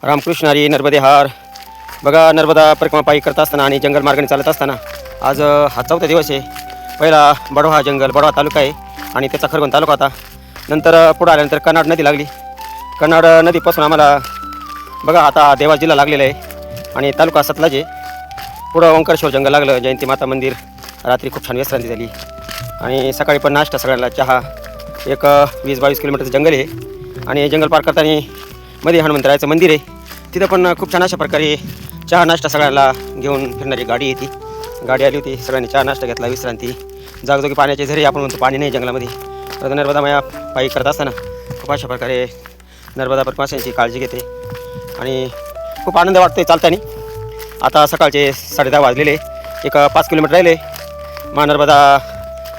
रामकृष्ण हरी नर्मदे हार. बघा, नर्मदा परिक्रमा पायी करत असताना आणि जंगल मार्गाने चालत असताना आज हा 4था दिवस आहे. पहिला बडोहा जंगल, बडोहा तालुका आहे आणि त्याचा खरगोन तालुका होता. नंतर पुढे आल्यानंतर कन्हाड नदी लागली. कन्हाड नदीपासून आम्हाला बघा आता देवास जिल्हा लागलेला आहे आणि तालुका सतलाज आहे. पुढं ओंकारेश्वर जंगल लागलं, जयंती माता मंदिर. रात्री खूप छान विश्रांती झाली आणि सकाळी पण नाश्ता, सगळ्यांना चहा. एक 20-22 किलोमीटरचं जंगल आहे आणि जंगल पार करताना मध्ये हनुमंतरायाचं मंदिर आहे. तिथं पण खूप छान अशा प्रकारे चहा नाश्ता सगळ्यांना घेऊन फिरणारी गाडी येते. गाडी आली होती, सगळ्यांनी चहा नाश्ता घेतला, विश्रांती. जागोजागी पाण्याचे झरे, आपण म्हणतो पाणी नाही जंगलामध्ये. तर नर्मदा माया पायी करत असताना खूप अशा प्रकारे नर्मदा परिक्रमाची काळजी घेते आणि खूप आनंद वाटतो चालताना. आता सकाळचे 10:30 वाजलेले, एक 5 किलोमीटर राहिले. नर्मदा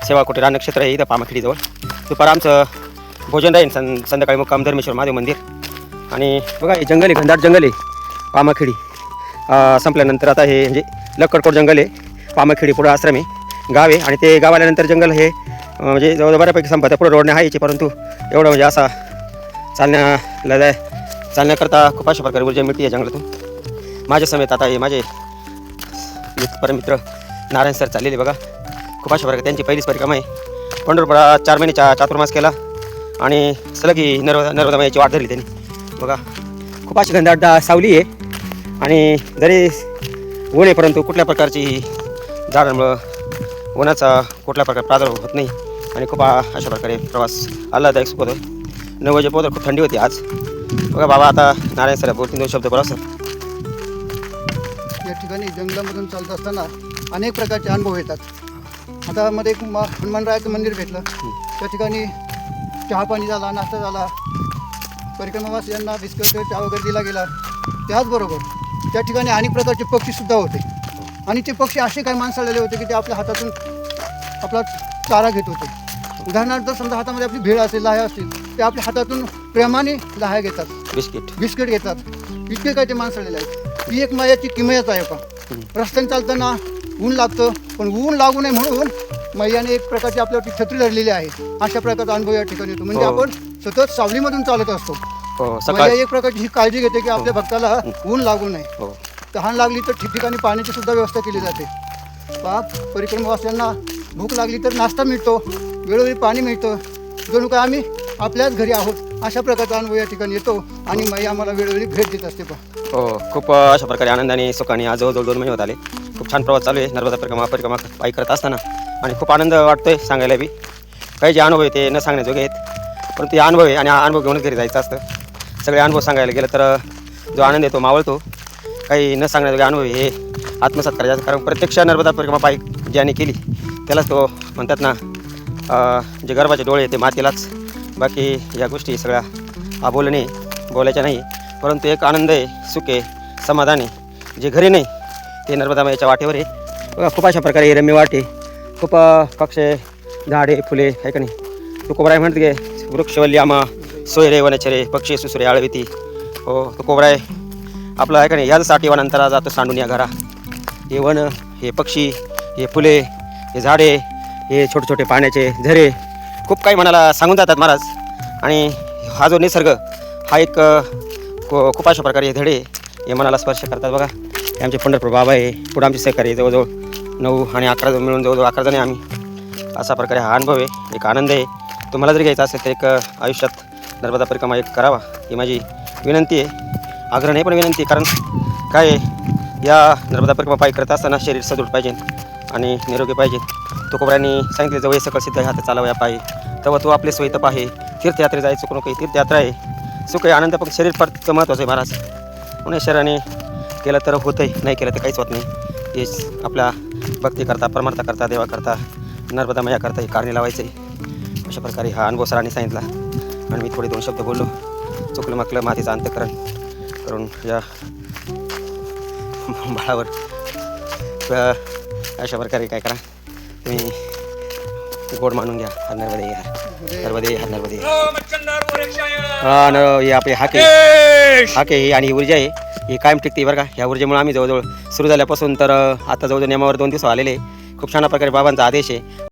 सेवा कुटीर नक्षत्र आहे इथं पामाखिडीजवळ. दुपार आमचं भोजन राहील, संध्याकाळी मुक्काम धर्मेश्वर महादेव मंदिर. आणि बघा, हे जंगल आहे, घनदाट जंगल आहे पामाखिडी. संपल्यानंतर आता हे म्हणजे लक्कडकोट जंगल आहे. पामाखिडी पुढं आश्रम आहे, गाव आहे आणि ते गाव आल्यानंतर जंगल हे म्हणजे जवळ बऱ्यापैकी संपत. पुढं रोडने आहे, परंतु एवढं म्हणजे असा चालण्याकरता खूप अशा प्रकारे ऊर्जा मिळते या जंगलातून. माझ्या समेत आता हे माझे परमित्र नारायण सर चाललेले बघा. खूप अशा प्रकारे त्यांची पहिलीच परिक्रमा आहे. पंढरपुरात 4 महिन्याचा चातुर्मास केला आणि सलग ही नर्मदा मायाची वाट धरली त्यांनी. बघा, खूप अशी घनदाट सावली आहे आणि जरी ऊन आहे, परंतु कुठल्या प्रकारची झाडांमुळं उन्हाचा कुठल्या प्रकारे प्रादुर्भाव होत नाही आणि खूप अशा प्रकारे प्रवास आल्हाददायक सुख होतो. 9 वाजेपर्यंत खूप थंडी होती आज. बघा बाबा, आता नारायण सर बोलतील 2 शब्द बोला सर. या ठिकाणी जंगलामधून चालत असताना अनेक प्रकारचे अनुभव येतात. आता मध्ये एक हनुमानरायाचं मंदिर भेटलं, त्या ठिकाणी चहा पाणी झाला, नाश्ता झाला, परिक्रमावासियांना बिस्किट चहा वगैरे दिला गेला. त्याचबरोबर त्या ठिकाणी अनेक प्रकारचे पक्षीसुद्धा होते आणि ते पक्षी असे काही माणसाळलेले होते की ते आपल्या हातातून आपला चारा घेत होते. उदाहरणार्थ समजा हातामध्ये आपली भेळ असेल, लाह्या असतील, ते आपल्या हातातून प्रेमाने लाह्या घेतात, बिस्किट घेतात. इतके काय ते माणसाळलेले आहेत. ही एक मायाची किमयाच आहे. पण रस्त्याने चालताना ऊन लागतं, पण ऊन लागू नये म्हणून मैयाने एक प्रकारची आपल्यावरती छत्री धरलेली आहे. अशा प्रकारचा अनुभव या ठिकाणी येतो. म्हणजे आपण सतत सावलीमधून चालत असतो. मैया एक प्रकारची ही काळजी घेते की आपल्या भक्ताला ऊन लागू नये. तहान लागली तर ठिकठिकाणी पाण्याची सुद्धा व्यवस्था केली जाते. परिक्रमावासियांना भूक लागली तर नाश्ता मिळतो, वेळोवेळी पाणी मिळतं. जणू काय आम्ही आपल्याच घरी आहोत अशा प्रकारचा अनुभव या ठिकाणी येतो आणि मैया आम्हाला वेळोवेळी भेट देत असते. खूप अशा प्रकारे आनंदाने सुखाने आज जवळजवळ 2 महिने होत आले. खूप छान प्रवास चालू आहे नर्मदा परिक्रमा पायी करत असताना आणि खूप आनंद वाटतोय सांगायला बी. काही जे अनुभव आहे ते न सांगण्याजोगे आहेत, परंतु हे अनुभव आहे आणि अनुभव घेऊनच घरी जायचं असतं. सगळे अनुभव सांगायला गेलं तर जो आनंद येतो मावळतो. काही न सांगण्याजोगे अनुभव हे आत्मसात करायचं, कारण प्रत्यक्ष नर्मदा परिक्रमा पायी ज्याने केली त्यालाच तो म्हणतात ना, जे गर्भाचे डोळे ते मातेलाच. बाकी या गोष्टी सगळ्या बोलायच्या नाही, परंतु एक आनंद आहे, सुख आहे, समाधान आहे, जे घरी नाही ते नर्मदा मायाच्या वाटेवर आहे. बघा, खूप अशा प्रकारे रम्य वाटे, खूप पक्षे, झाडे, फुले आहे का नाही. तो कोबराय म्हणते की वृक्षवल्ली आमा सोयरे वनचरे पक्षी सुसरे आळविती. हो, तो कोबराय आपला आहे का नाही. याचसाठी वनांतरा जातो सांडून या घरा. हे वन, हे पक्षी, हे फुले, हे झाडे, हे छोटे छोटे पाण्याचे झरे खूप काही मनाला सांगून जातात महाराज. आणि हा जो निसर्ग हा एक खूप अशा प्रकारे हे धडे हे मनाला स्पर्श करतात. बघा, हे आमचे पंढरपूर बाबा आहे, पुढे आमचे सहकारी जवळजवळ 9 आणि 11 मिळून जवळजवळ 11 जण आहे आम्ही. अशा प्रकारे हा अनुभव आहे, एक आनंद आहे. तुम्हाला जर घ्यायचा असेल तर एक आयुष्यात नर्मदा परिक्रमा एक करावा ही माझी विनंती आहे. आग्रह नाही पण विनंती आहे, कारण काय या नर्मदा परिक्रमा पायी करत असताना शरीर सदृढ पाहिजे आणि निरोगी पाहिजे. तुकोबऱ्यांनी सांगितले, जवळ सकल सिद्ध हात चालावा या पायी, तेव्हा तो आपले सोयीतप आहे. तीर्थयात्रे जायचं चुकू नको. तीर्थयात्रा आहे, सुख आहे, आनंद, पण शरीर फार महत्त्वाचं आहे महाराज. म्हणून शरीराने केलं तर होतं आहे, नाही केलं तर काहीच होत नाही. हेच आपल्या भक्ती करता, परमार्था करता, देवा करता, नर्मदा माया करता हे कारणे लावायचं आहे. अशा प्रकारे हा अनुभव सरांनी सांगितला आणि मी थोडे 2 शब्द बोललो. चुकलं माकलं मातीचं अंतकरण करून या बाळावर अशा प्रकारे काय करा, तुम्ही गोड मानून घ्या. नर्मदे नर्मदे नर्मदे. हे आपले हाके ही आणि ऊर्जा आहे ही कायम टिकते बरं का. ह्या ऊर्जेमुळे आम्ही जवळजवळ सुरू झाल्यापासून तर आता जवळजवळ नियमावर 2 दिवस आलेले. खूप छान प्रकारे बाबांचा आदेश आहे.